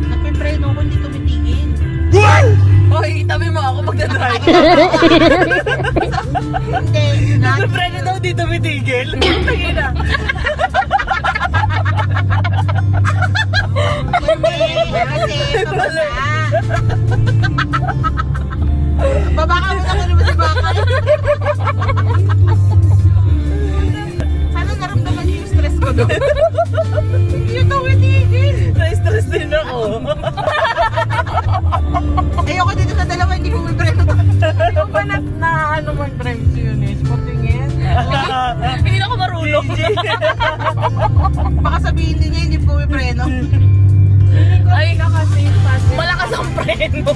Nagpipreno ko, hindi tumitigil. Hoy, tabi mo ako magdadrive. Hindi, Nagpipreno daw di tumitigil. Tangin na. Kasi, baba ka muna ko naman si Baka. Sana naramdaman niyo yung stress ko doon. Yung tumitigil. Na-stress din ako. Ayoko dito sa dalawa, hindi ko may preno. Hindi ko pa na ano mag-drive si Eunice. Patingin. Hindi na ako marunong. Baka sabihin din niya, hindi ko may preno. Ay, Kasi passive. malakas ang preno.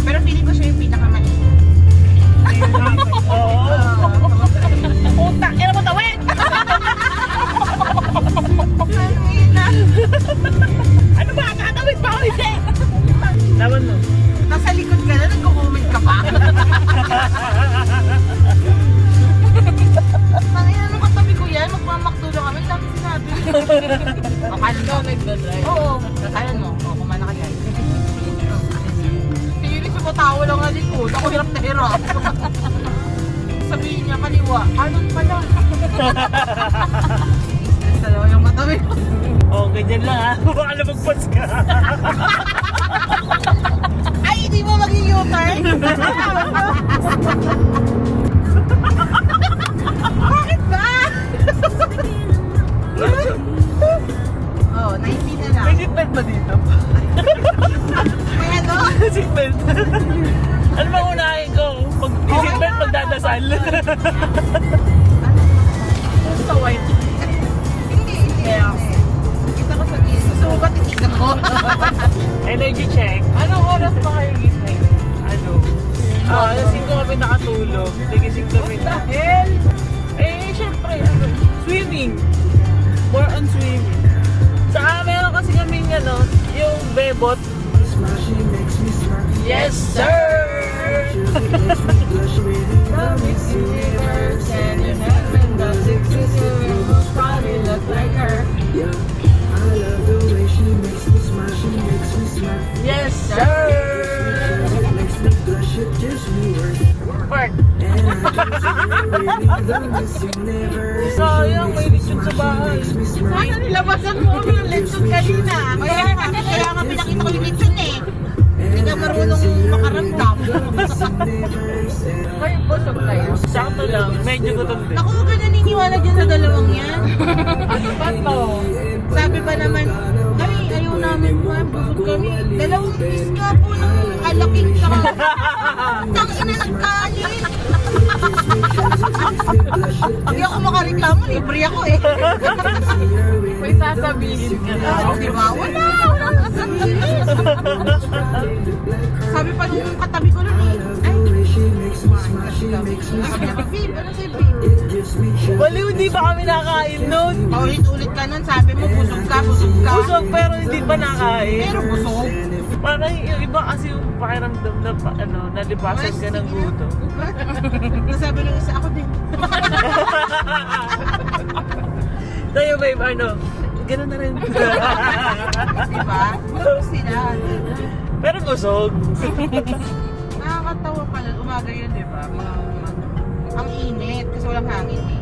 Pero feeling ko siya yung pinakamait. Oo. Puta, ina mo tawid. Ano ba? Nakatawid pa ako hindi. Laban mo. Nasa likod ka na, nag-comment ka pa. Tangina, nung katabi ko yan, magmamakdo na kami, dami sinabi. O, kanan mo. Nagdadrive. Oo, kanan mo. O, kumana ka dyan. Hindi siya matawa lang nga likod. Ako hirap na hirap. Sabihin niya kaliwa, kanan pala. Dalawa yung katabi ko. Oh, ganyan lang ha. Baka lumagpas ka. Ay, hindi mo mag-u-turn? Bakit ba? Oh, 19 na lang. May seatbelt ba dito? May ano? Seatbelt. Ano bang unahin ko? Seatbelt magdadasal. Sa white. Hindi. Kita ko sa gilid. Gusto mo ba titigan ko? Energy check. Anong oras pa kayo gising? Ano? Alas 5 kami nakatulog. Nagising kami na. Hell! Eh, syempre, ano, swimming. More on swimming. Saka meron kasi kami ano, yung bebot. Yes, sir! Yes, sir! Park. Sayang, may lechon sa bahay. Sana nilabasan mo kami ng lechon kanina. Kaya nga pinakita ko yung lechon eh. Hindi ka marunong makaramdam. Kayo busog kayo. Sakto lang, medyo gutom din. Ako huwag ka naniniwala dyan sa dalawang yan. Ano ba to? Sabi pa naman, ay, ayaw namin ma'am, busog kami. Dalawang piece nga po ng alaking tsaka. Tangina nagkain. Hindi ako makareklamo, libre ako eh. May sasabihin ka na. Di ba? Wala sasabihin. Sabi pa nung katabi ko nun eh, ay, sabi niya, babe, ano sa'yo, babe? Baliw, hindi ba kami nakain nun? Paulit-ulit ka nun, sabi mo, busog ka. Busog pero hindi pa nakain. Pero busog. Parang yung iba kasi yung pakiramdam na ano, nalipasan ka ng gutom. Nasabi nung isa, ako din. Tayo babe, ano, ganun na rin. Diba? Busog sila. Pero busog. Nakakatawa pala, umaga yun, diba? Ang init, kasi walang hangin eh.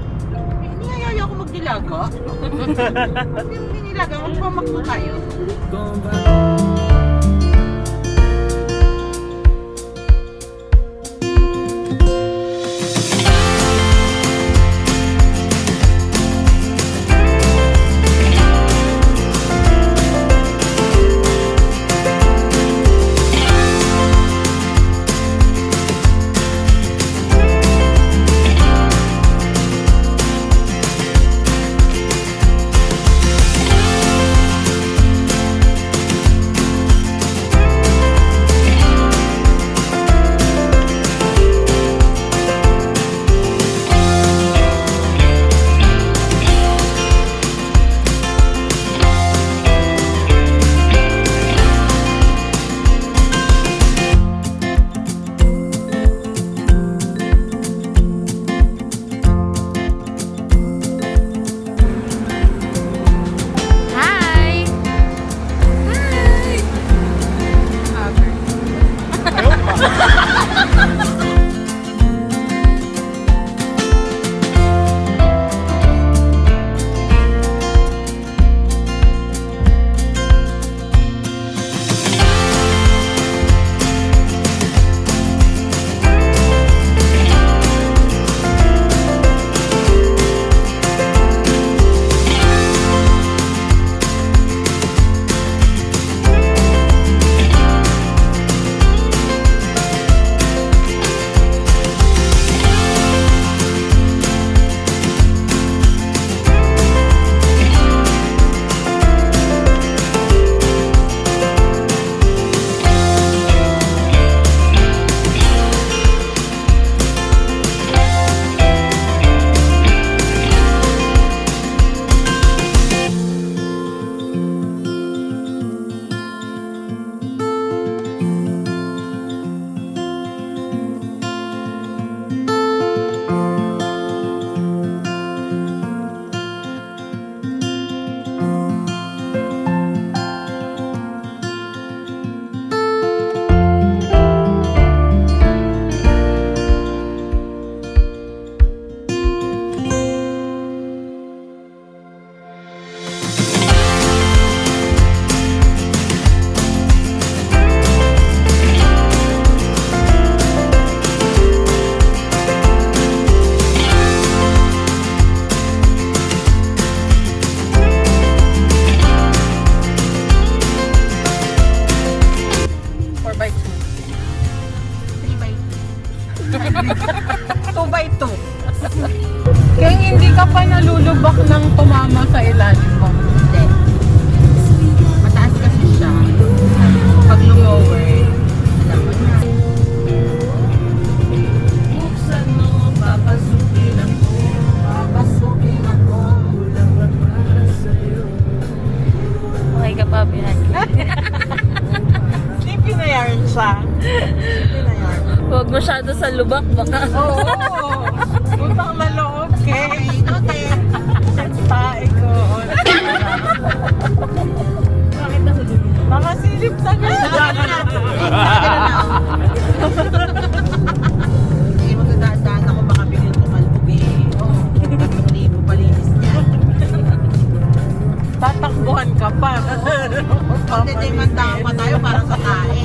Niyayaya ako magdilaga. Hindi nilaga, magpamakbo tayo. 2x2. Kaya hindi ka pa nalulubak ng tumama sa ilalim mo. Hindi. Mataas kasi siya. Pag lumower, alam mo na. Buksan mo, papasukin ako. Papasukin ako. Kulang para sa'yo. Okay ka pa, Bihan. Sipi na yarn siya. Sipi na yarn. Huwag masyado sa lubak, baka. Oo. Utang na loob, Okay, Kay. noted. Tae ko. Bakit nasa dulo? Mga silip na ganyan. Hindi magdadaan ako baka bigyan ko malbog eh. Oo. 3,000 palinis niya. Tatakbuhan ka pa. Pagdedemanda pa tayo para sa tae.